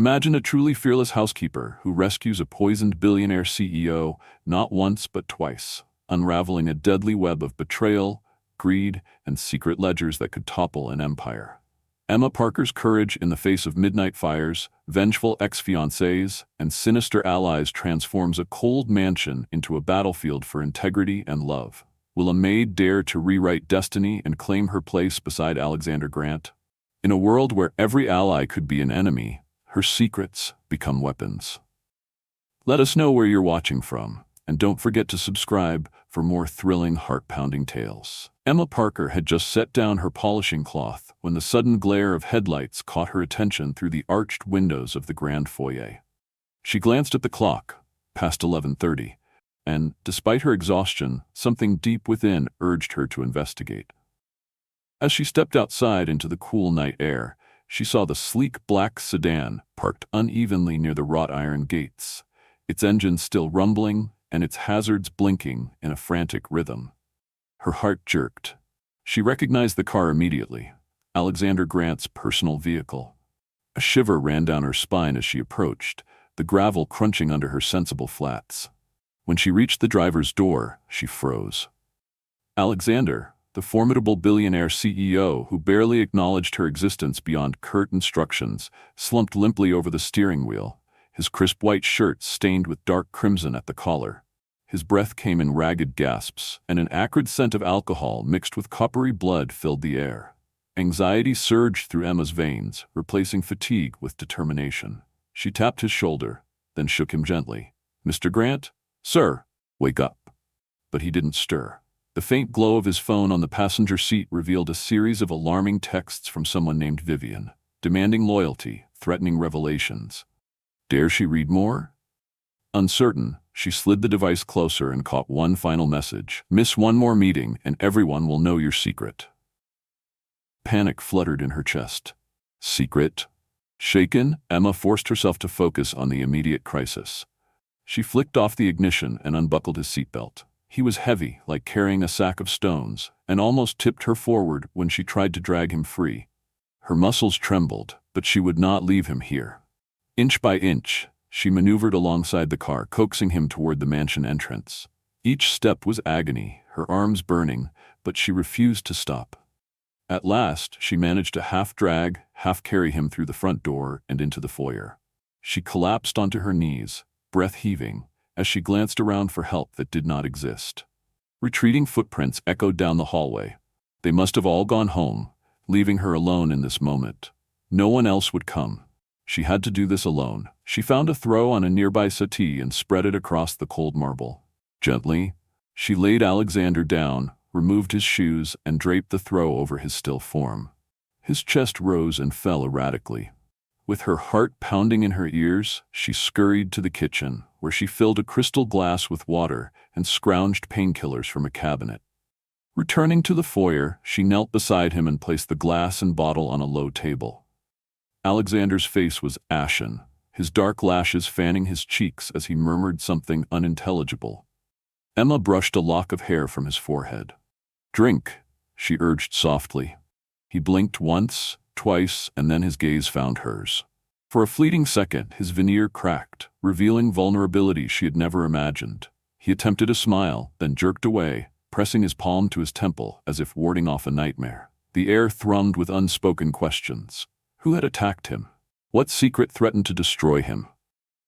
Imagine a truly fearless housekeeper who rescues a poisoned billionaire CEO not once but twice, unraveling a deadly web of betrayal, greed, and secret ledgers that could topple an empire. Emma Parker's courage in the face of midnight fires, vengeful ex-fiancés, and sinister allies transforms a cold mansion into a battlefield for integrity and love. Will a maid dare to rewrite destiny and claim her place beside Alexander Grant? In a world where every ally could be an enemy, her secrets become weapons. Let us know where you're watching from, and don't forget to subscribe for more thrilling, heart-pounding tales. Emma Parker had just set down her polishing cloth when the sudden glare of headlights caught her attention through the arched windows of the grand foyer. She glanced at the clock, past 11:30, and, despite her exhaustion, something deep within urged her to investigate. As she stepped outside into the cool night air, she saw the sleek black sedan parked unevenly near the wrought iron gates, its engine still rumbling and its hazards blinking in a frantic rhythm. Her heart jerked. She recognized the car immediately, Alexander Grant's personal vehicle. A shiver ran down her spine as she approached, the gravel crunching under her sensible flats. When she reached the driver's door, she froze. Alexander, the formidable billionaire CEO who barely acknowledged her existence beyond curt instructions, slumped limply over the steering wheel, his crisp white shirt stained with dark crimson at the collar. His breath came in ragged gasps, and an acrid scent of alcohol mixed with coppery blood filled the air. Anxiety surged through Emma's veins, replacing fatigue with determination. She tapped his shoulder, then shook him gently. "Mr. Grant? Sir, wake up." But he didn't stir. The faint glow of his phone on the passenger seat revealed a series of alarming texts from someone named Vivian, demanding loyalty, threatening revelations. Dare she read more? Uncertain, she slid the device closer and caught one final message. "Miss one more meeting and everyone will know your secret." Panic fluttered in her chest. Secret? Shaken, Emma forced herself to focus on the immediate crisis. She flicked off the ignition and unbuckled his seatbelt. He was heavy, like carrying a sack of stones, and almost tipped her forward when she tried to drag him free. Her muscles trembled, but she would not leave him here. Inch by inch, she maneuvered alongside the car, coaxing him toward the mansion entrance. Each step was agony, her arms burning, but she refused to stop. At last, she managed to half-drag, half-carry him through the front door and into the foyer. She collapsed onto her knees, breath heaving, as she glanced around for help that did not exist. Retreating footprints echoed down the hallway. They must have all gone home, leaving her alone in this moment. No one else would come. She had to do this alone. She found a throw on a nearby settee and spread it across the cold marble. Gently, she laid Alexander down, removed his shoes, and draped the throw over his still form. His chest rose and fell erratically. With her heart pounding in her ears, she scurried to the kitchen, where she filled a crystal glass with water and scrounged painkillers from a cabinet. Returning to the foyer, she knelt beside him and placed the glass and bottle on a low table. Alexander's face was ashen, his dark lashes fanning his cheeks as he murmured something unintelligible. Emma brushed a lock of hair from his forehead. "Drink," she urged softly. He blinked once, twice, and then his gaze found hers. For a fleeting second, his veneer cracked, revealing vulnerability she had never imagined. He attempted a smile, then jerked away, pressing his palm to his temple as if warding off a nightmare. The air thrummed with unspoken questions. Who had attacked him? What secret threatened to destroy him?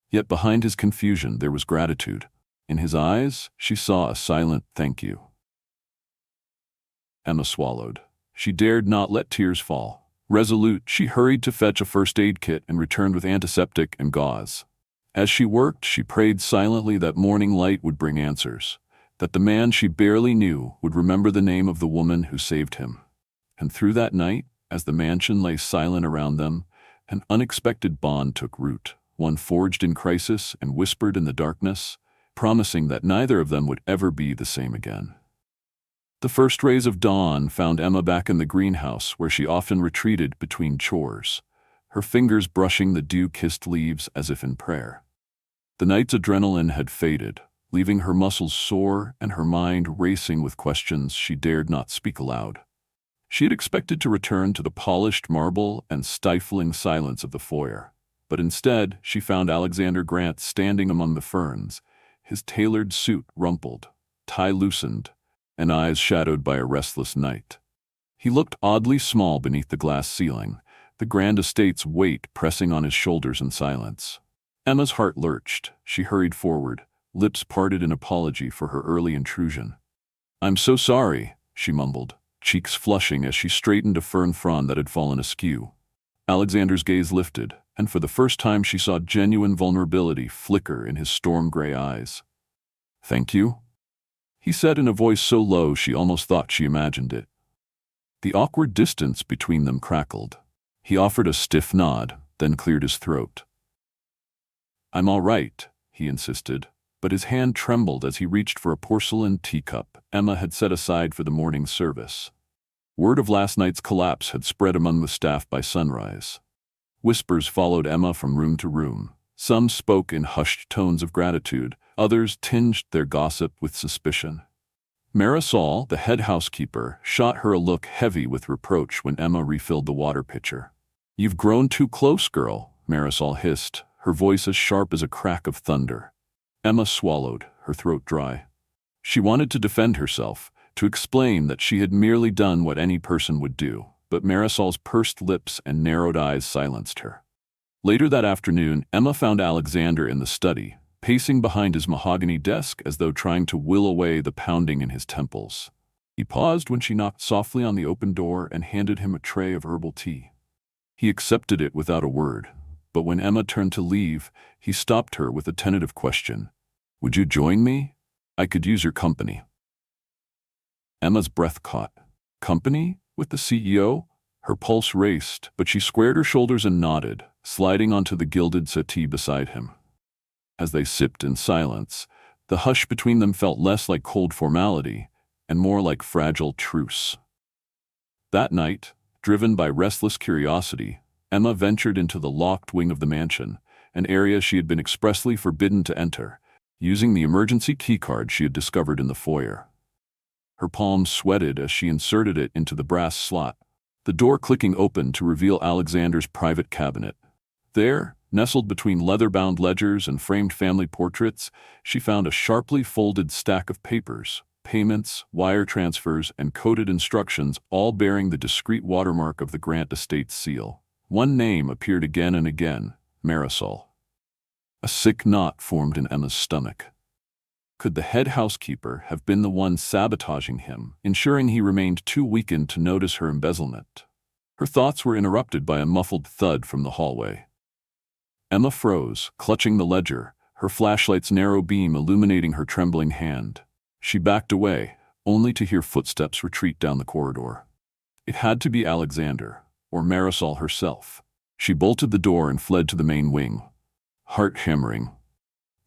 Yet behind his confusion there was gratitude. In his eyes, she saw a silent thank you. Emma swallowed. She dared not let tears fall. Resolute, she hurried to fetch a first aid kit and returned with antiseptic and gauze. As she worked, she prayed silently that morning light would bring answers, that the man she barely knew would remember the name of the woman who saved him. And through that night, as the mansion lay silent around them, an unexpected bond took root, one forged in crisis and whispered in the darkness, promising that neither of them would ever be the same again. The first rays of dawn found Emma back in the greenhouse where she often retreated between chores, her fingers brushing the dew-kissed leaves as if in prayer. The night's adrenaline had faded, leaving her muscles sore and her mind racing with questions she dared not speak aloud. She had expected to return to the polished marble and stifling silence of the foyer. But instead, she found Alexander Grant standing among the ferns, his tailored suit rumpled, tie loosened, and eyes shadowed by a restless night. He looked oddly small beneath the glass ceiling, the grand estate's weight pressing on his shoulders in silence. Emma's heart lurched. She hurried forward, lips parted in apology for her early intrusion. "I'm so sorry," she mumbled, cheeks flushing as she straightened a fern frond that had fallen askew. Alexander's gaze lifted, and for the first time she saw genuine vulnerability flicker in his storm-gray eyes. "Thank you," he said in a voice so low she almost thought she imagined it. The awkward distance between them crackled. He offered a stiff nod, then cleared his throat. "I'm all right," he insisted, but his hand trembled as he reached for a porcelain teacup Emma had set aside for the morning service. Word of last night's collapse had spread among the staff by sunrise. Whispers followed Emma from room to room. Some spoke in hushed tones of gratitude, others tinged their gossip with suspicion. Marisol, the head housekeeper, shot her a look heavy with reproach when Emma refilled the water pitcher. "You've grown too close, girl," Marisol hissed, her voice as sharp as a crack of thunder. Emma swallowed, her throat dry. She wanted to defend herself, to explain that she had merely done what any person would do, but Marisol's pursed lips and narrowed eyes silenced her. Later that afternoon, Emma found Alexander in the study, pacing behind his mahogany desk as though trying to will away the pounding in his temples. He paused when she knocked softly on the open door and handed him a tray of herbal tea. He accepted it without a word, but when Emma turned to leave, he stopped her with a tentative question. "Would you join me? I could use your company." Emma's breath caught. Company? With the CEO? Her pulse raced, but she squared her shoulders and nodded, sliding onto the gilded settee beside him. As they sipped in silence, the hush between them felt less like cold formality and more like fragile truce. That night, driven by restless curiosity, Emma ventured into the locked wing of the mansion, an area she had been expressly forbidden to enter, using the emergency keycard she had discovered in the foyer. Her palms sweated as she inserted it into the brass slot, the door clicking open to reveal Alexander's private cabinet. There, nestled between leather-bound ledgers and framed family portraits, she found a sharply folded stack of papers, payments, wire transfers, and coded instructions, all bearing the discreet watermark of the Grant estate's seal. One name appeared again and again, Marisol. A sick knot formed in Emma's stomach. Could the head housekeeper have been the one sabotaging him, ensuring he remained too weakened to notice her embezzlement? Her thoughts were interrupted by a muffled thud from the hallway. Emma froze, clutching the ledger, her flashlight's narrow beam illuminating her trembling hand. She backed away, only to hear footsteps retreat down the corridor. It had to be Alexander, or Marisol herself. She bolted the door and fled to the main wing, heart hammering.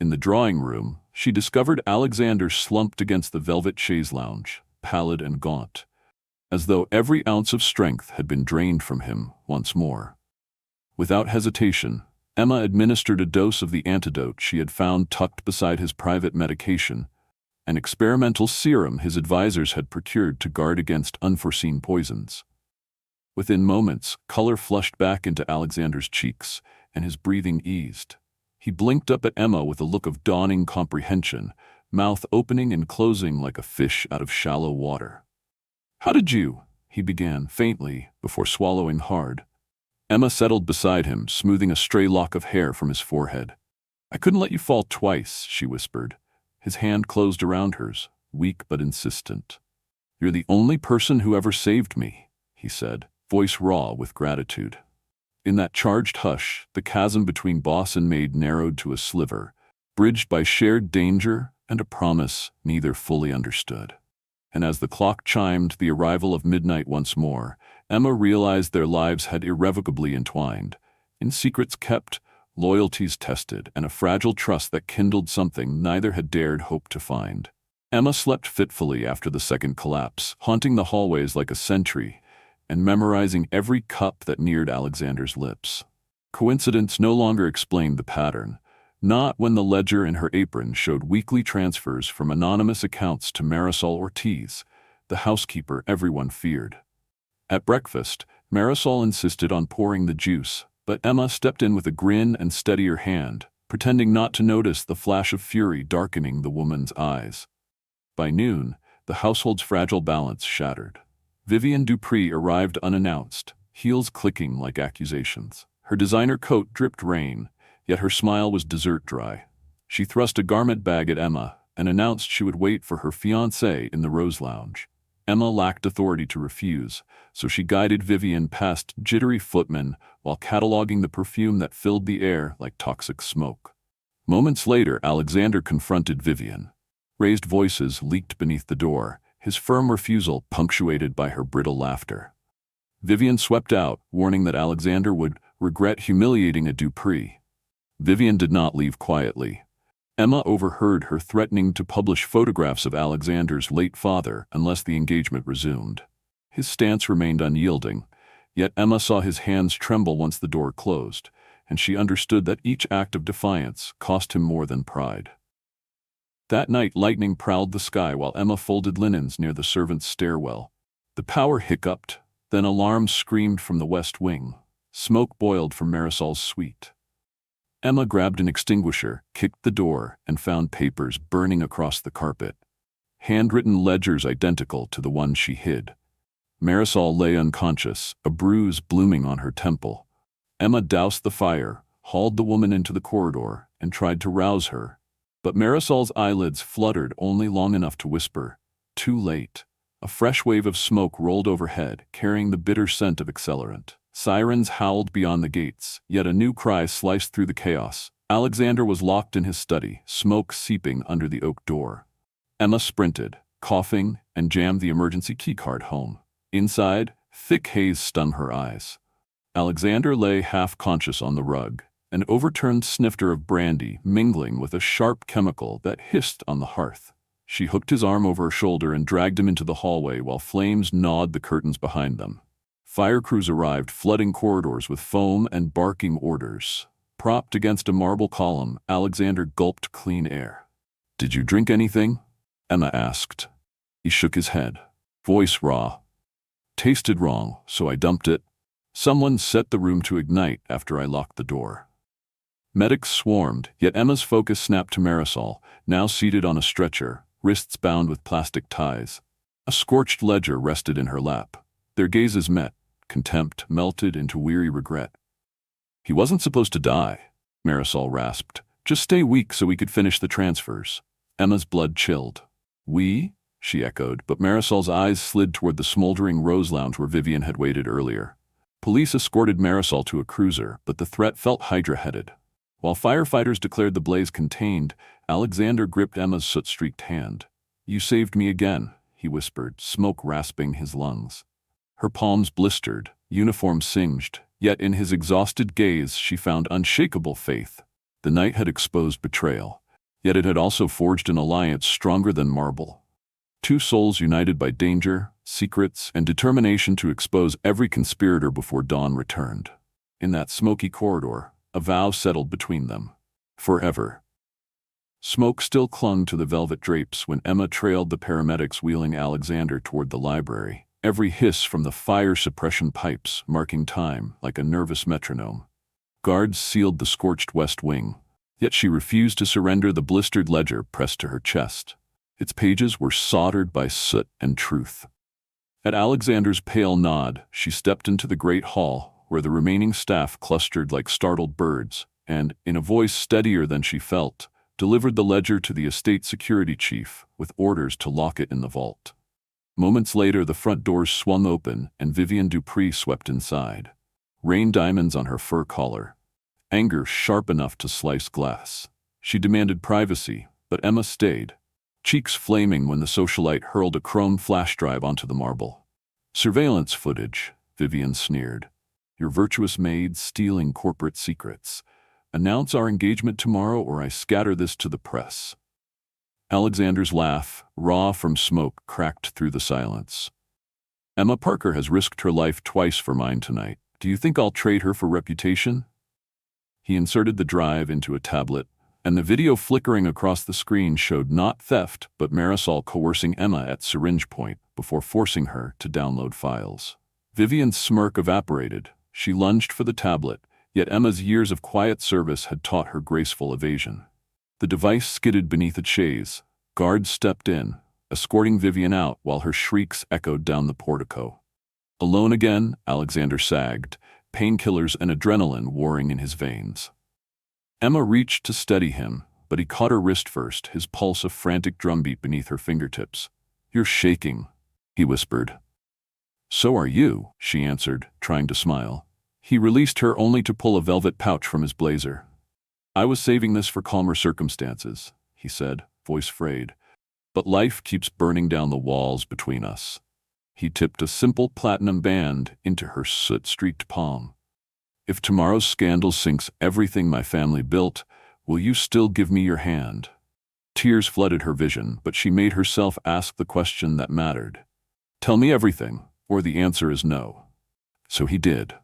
In the drawing room, she discovered Alexander slumped against the velvet chaise lounge, pallid and gaunt, as though every ounce of strength had been drained from him once more. Without hesitation, Emma administered a dose of the antidote she had found tucked beside his private medication, an experimental serum his advisors had procured to guard against unforeseen poisons. Within moments, color flushed back into Alexander's cheeks, and his breathing eased. He blinked up at Emma with a look of dawning comprehension, mouth opening and closing like a fish out of shallow water. "How did you?" he began faintly, before swallowing hard. Emma settled beside him, smoothing a stray lock of hair from his forehead. "I couldn't let you fall twice," she whispered. His hand closed around hers, weak but insistent. "You're the only person who ever saved me," he said, voice raw with gratitude. In that charged hush, the chasm between boss and maid narrowed to a sliver, bridged by shared danger and a promise neither fully understood. And as the clock chimed the arrival of midnight once more, Emma realized their lives had irrevocably entwined, in secrets kept, loyalties tested, and a fragile trust that kindled something neither had dared hope to find. Emma slept fitfully after the second collapse, haunting the hallways like a sentry, and memorizing every cup that neared Alexander's lips. Coincidence no longer explained the pattern, not when the ledger in her apron showed weekly transfers from anonymous accounts to Marisol Ortiz, the housekeeper everyone feared. At breakfast, Marisol insisted on pouring the juice, But Emma stepped in with a grin and steadier hand, pretending not to notice the flash of fury darkening the woman's eyes. By noon, the household's fragile balance shattered. Vivian Dupree arrived unannounced, heels clicking like accusations. Her designer coat dripped rain, yet her smile was dessert dry. She thrust a garment bag at Emma and announced she would wait for her fiancé in the Rose Lounge. Emma lacked authority to refuse, so she guided Vivian past jittery footmen while cataloging the perfume that filled the air like toxic smoke. Moments later, Alexander confronted Vivian. Raised voices leaked beneath the door, his firm refusal punctuated by her brittle laughter. Vivian swept out, warning that Alexander would regret humiliating a Dupree. Vivian did not leave quietly. Emma overheard her threatening to publish photographs of Alexander's late father unless the engagement resumed. His stance remained unyielding, yet Emma saw his hands tremble once the door closed, and she understood that each act of defiance cost him more than pride. That night, lightning prowled the sky while Emma folded linens near the servants' stairwell. The power hiccuped, then alarms screamed from the west wing. Smoke boiled from Marisol's suite. Emma grabbed an extinguisher, kicked the door, and found papers burning across the carpet. Handwritten ledgers identical to the one she hid. Marisol lay unconscious, a bruise blooming on her temple. Emma doused the fire, hauled the woman into the corridor, and tried to rouse her. But Marisol's eyelids fluttered only long enough to whisper, "Too late." A fresh wave of smoke rolled overhead, carrying the bitter scent of accelerant. Sirens howled beyond the gates, yet a new cry sliced through the chaos. Alexander was locked in his study, smoke seeping under the oak door. Emma sprinted, coughing, and jammed the emergency keycard home. Inside, thick haze stung her eyes. Alexander lay half-conscious on the rug, an overturned snifter of brandy mingling with a sharp chemical that hissed on the hearth. She hooked his arm over her shoulder and dragged him into the hallway while flames gnawed the curtains behind them. Fire crews arrived, flooding corridors with foam and barking orders. Propped against a marble column, Alexander gulped clean air. "Did you drink anything?" Emma asked. He shook his head. Voice raw. "Tasted wrong, so I dumped it. Someone set the room to ignite after I locked the door." Medics swarmed, yet Emma's focus snapped to Marisol, now seated on a stretcher, wrists bound with plastic ties. A scorched ledger rested in her lap. Their gazes met. Contempt melted into weary regret. "He wasn't supposed to die," Marisol rasped. "Just stay weak so we could finish the transfers." Emma's blood chilled. "We?" she echoed, but Marisol's eyes slid toward the smoldering Rose Lounge where Vivian had waited earlier. Police escorted Marisol to a cruiser, but the threat felt Hydra-headed. While firefighters declared the blaze contained, Alexander gripped Emma's soot-streaked hand. "You saved me again," he whispered, smoke rasping his lungs. Her palms blistered, uniform singed, yet in his exhausted gaze she found unshakable faith. The night had exposed betrayal, yet it had also forged an alliance stronger than marble. Two souls united by danger, secrets, and determination to expose every conspirator before dawn returned. In that smoky corridor, a vow settled between them. Forever. Smoke still clung to the velvet drapes when Emma trailed the paramedics wheeling Alexander toward the library. Every hiss from the fire suppression pipes marking time like a nervous metronome. Guards sealed the scorched west wing, yet she refused to surrender the blistered ledger pressed to her chest. Its pages were soldered by soot and truth. At Alexander's pale nod, she stepped into the great hall where the remaining staff clustered like startled birds, and, in a voice steadier than she felt, delivered the ledger to the estate security chief with orders to lock it in the vault. Moments later, the front doors swung open and Vivian Dupree swept inside. Rain diamonds on her fur collar. Anger sharp enough to slice glass. She demanded privacy, but Emma stayed, cheeks flaming when the socialite hurled a chrome flash drive onto the marble. "Surveillance footage," Vivian sneered. "Your virtuous maid stealing corporate secrets. Announce our engagement tomorrow or I scatter this to the press." Alexander's laugh, raw from smoke, cracked through the silence. "Emma Parker has risked her life twice for mine tonight. Do you think I'll trade her for reputation?" He inserted the drive into a tablet, and the video flickering across the screen showed not theft but Marisol coercing Emma at syringe point before forcing her to download files. Vivian's smirk evaporated. She lunged for the tablet, Yet Emma's years of quiet service had taught her graceful evasion. The device skidded beneath a chaise. Guards stepped in, escorting Vivian out while her shrieks echoed down the portico. Alone again, Alexander sagged, painkillers and adrenaline warring in his veins. Emma reached to steady him, but he caught her wrist first, his pulse a frantic drumbeat beneath her fingertips. "You're shaking," he whispered. "So are you," she answered, trying to smile. He released her only to pull a velvet pouch from his blazer. "I was saving this for calmer circumstances," he said, voice frayed. "But life keeps burning down the walls between us." He tipped a simple platinum band into her soot-streaked palm. "If tomorrow's scandal sinks everything my family built, will you still give me your hand?" Tears flooded her vision, but she made herself ask the question that mattered. "Tell me everything, or the answer is no." So he did.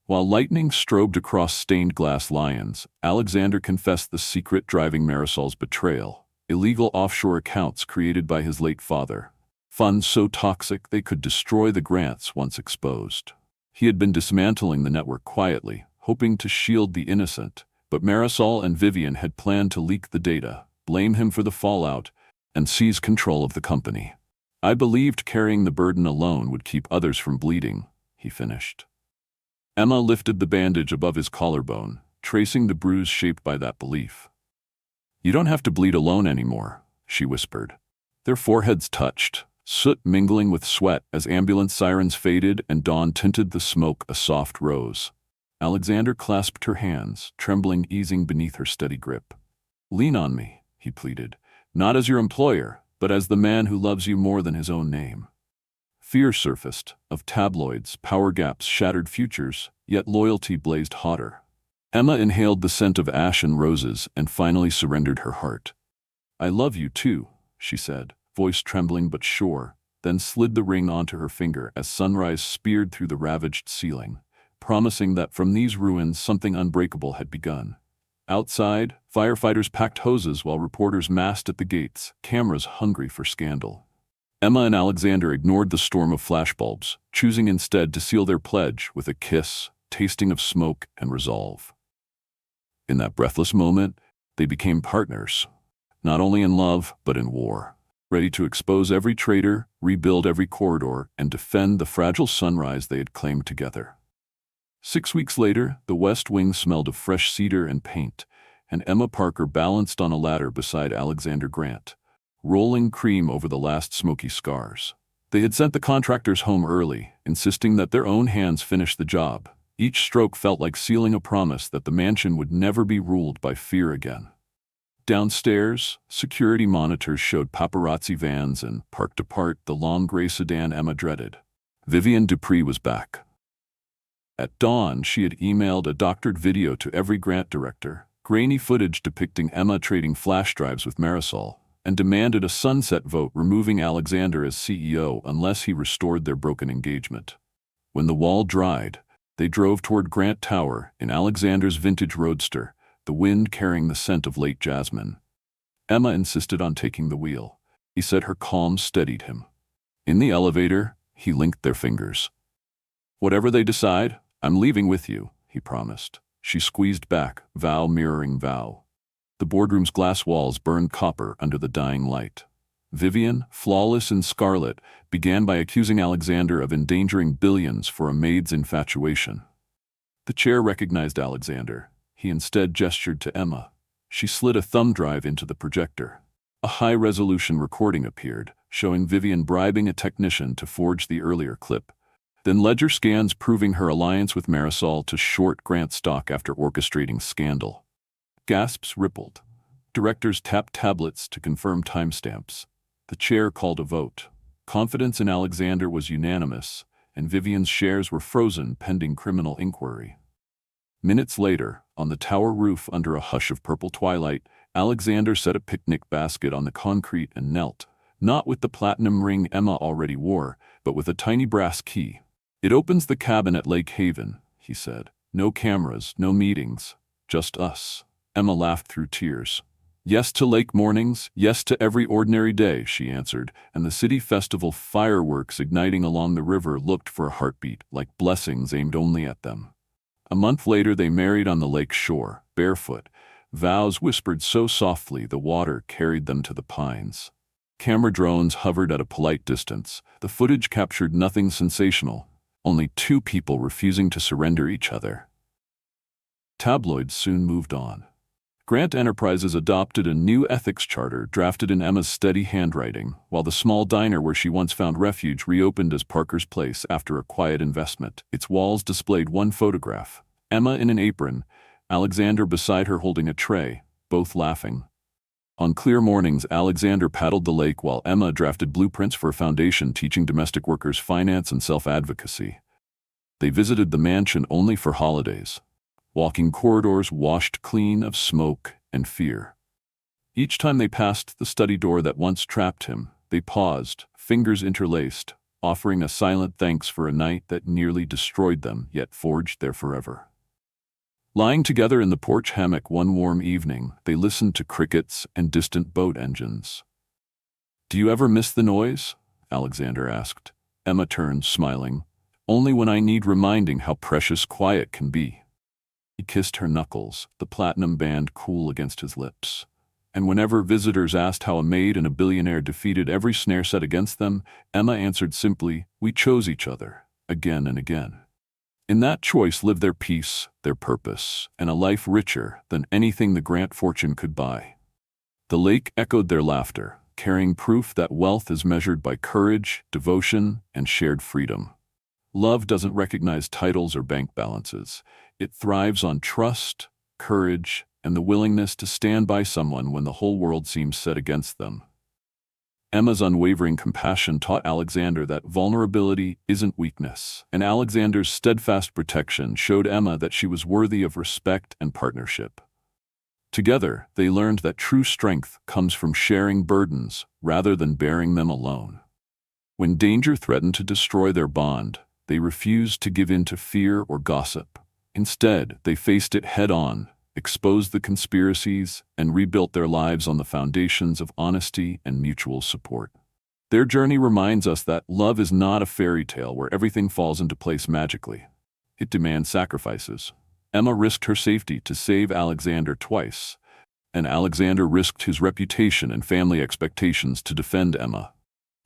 While lightning strobed across stained glass lions, Alexander confessed the secret driving Marisol's betrayal, illegal offshore accounts created by his late father, funds so toxic they could destroy the grants once exposed. He had been dismantling the network quietly, hoping to shield the innocent, but Marisol and Vivian had planned to leak the data, blame him for the fallout, and seize control of the company. "I believed carrying the burden alone would keep others from bleeding," he finished. Emma lifted the bandage above his collarbone, tracing the bruise shaped by that belief. "You don't have to bleed alone anymore," she whispered. Their foreheads touched, soot mingling with sweat as ambulance sirens faded and dawn tinted the smoke a soft rose. Alexander clasped her hands, trembling easing beneath her steady grip. "Lean on me," he pleaded, "not as your employer, but as the man who loves you more than his own name." Fear surfaced, of tabloids, power gaps, shattered futures, yet loyalty blazed hotter. Emma inhaled the scent of ash and roses and finally surrendered her heart. "I love you too," she said, voice trembling but sure, then slid the ring onto her finger as sunrise speared through the ravaged ceiling, promising that from these ruins something unbreakable had begun. Outside, firefighters packed hoses while reporters massed at the gates, cameras hungry for scandal. Emma and Alexander ignored the storm of flashbulbs, choosing instead to seal their pledge with a kiss, tasting of smoke and resolve. In that breathless moment, they became partners, not only in love but in war, ready to expose every traitor, rebuild every corridor, and defend the fragile sunrise they had claimed together. 6 weeks later, the West Wing smelled of fresh cedar and paint, and Emma Parker balanced on a ladder beside Alexander Grant, rolling cream over the last smoky scars. They had sent the contractors home early, insisting that their own hands finish the job. Each stroke felt like sealing a promise that the mansion would never be ruled by fear again. Downstairs, security monitors showed paparazzi vans and, parked apart, the long gray sedan Emma dreaded. Vivian Dupree was back. At dawn, she had emailed a doctored video to every grant director, grainy footage depicting Emma trading flash drives with Marisol, and demanded a sunset vote removing Alexander as CEO unless he restored their broken engagement. When the wall dried, they drove toward Grant Tower in Alexander's vintage roadster, the wind carrying the scent of late jasmine. Emma insisted on taking the wheel. He said her calm steadied him. In the elevator, he linked their fingers. "Whatever they decide, I'm leaving with you," he promised. She squeezed back, vow mirroring vow. The boardroom's glass walls burned copper under the dying light. Vivian, flawless in scarlet, began by accusing Alexander of endangering billions for a maid's infatuation. The chair recognized Alexander. He instead gestured to Emma. She slid a thumb drive into the projector. A high-resolution recording appeared, showing Vivian bribing a technician to forge the earlier clip. Then ledger scans proving her alliance with Marisol to short Grant stock after orchestrating scandal. Gasps rippled. Directors tapped tablets to confirm timestamps. The chair called a vote. Confidence in Alexander was unanimous, and Vivian's shares were frozen pending criminal inquiry. Minutes later, on the tower roof under a hush of purple twilight, Alexander set a picnic basket on the concrete and knelt, not with the platinum ring Emma already wore, but with a tiny brass key. "It opens the cabin at Lake Haven," he said. "No cameras, no meetings, just us." Emma laughed through tears. "Yes to lake mornings, yes to every ordinary day," she answered, and the city festival fireworks igniting along the river looked for a heartbeat, like blessings aimed only at them. A month later, they married on the lake shore, barefoot, vows whispered so softly the water carried them to the pines. Camera drones hovered at a polite distance. The footage captured nothing sensational, only two people refusing to surrender each other. Tabloids soon moved on. Grant Enterprises adopted a new ethics charter drafted in Emma's steady handwriting, while the small diner where she once found refuge reopened as Parker's Place after a quiet investment. Its walls displayed one photograph: Emma in an apron, Alexander beside her holding a tray, both laughing. On clear mornings, Alexander paddled the lake while Emma drafted blueprints for a foundation teaching domestic workers finance and self-advocacy. They visited the mansion only for holidays, walking corridors washed clean of smoke and fear. Each time they passed the study door that once trapped him, they paused, fingers interlaced, offering a silent thanks for a night that nearly destroyed them, yet forged their forever. Lying together in the porch hammock one warm evening, they listened to crickets and distant boat engines. "Do you ever miss the noise?" Alexander asked. Emma turned, smiling. "Only when I need reminding how precious quiet can be." He kissed her knuckles, the platinum band cool against his lips. And whenever visitors asked how a maid and a billionaire defeated every snare set against them, Emma answered simply, "We chose each other, again and again." In that choice lived their peace, their purpose, and a life richer than anything the Grant fortune could buy. The lake echoed their laughter, carrying proof that wealth is measured by courage, devotion, and shared freedom. Love doesn't recognize titles or bank balances. It thrives on trust, courage, and the willingness to stand by someone when the whole world seems set against them. Emma's unwavering compassion taught Alexander that vulnerability isn't weakness, and Alexander's steadfast protection showed Emma that she was worthy of respect and partnership. Together, they learned that true strength comes from sharing burdens rather than bearing them alone. When danger threatened to destroy their bond, they refused to give in to fear or gossip. Instead, they faced it head-on, exposed the conspiracies, and rebuilt their lives on the foundations of honesty and mutual support. Their journey reminds us that love is not a fairy tale where everything falls into place magically. It demands sacrifices. Emma risked her safety to save Alexander twice, and Alexander risked his reputation and family expectations to defend Emma.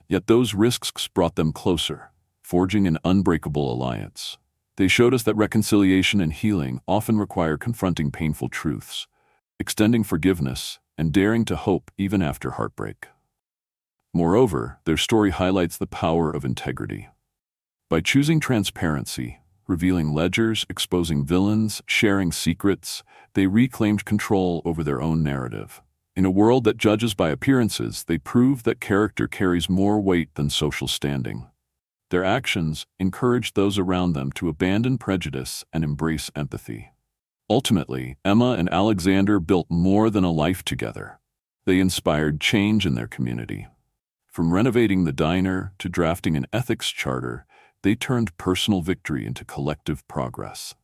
Yet those risks brought them closer, forging an unbreakable alliance. They showed us that reconciliation and healing often require confronting painful truths, extending forgiveness, and daring to hope even after heartbreak. Moreover, their story highlights the power of integrity. By choosing transparency, revealing ledgers, exposing villains, sharing secrets, they reclaimed control over their own narrative. In a world that judges by appearances, they proved that character carries more weight than social standing. Their actions encouraged those around them to abandon prejudice and embrace empathy. Ultimately, Emma and Alexander built more than a life together. They inspired change in their community. From renovating the diner to drafting an ethics charter, they turned personal victory into collective progress.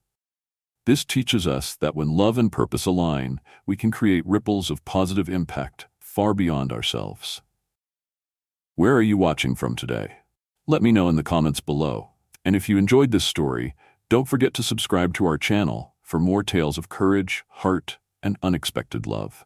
This teaches us that when love and purpose align, we can create ripples of positive impact far beyond ourselves. Where are you watching from today? Let me know in the comments below. And if you enjoyed this story, don't forget to subscribe to our channel for more tales of courage, heart, and unexpected love.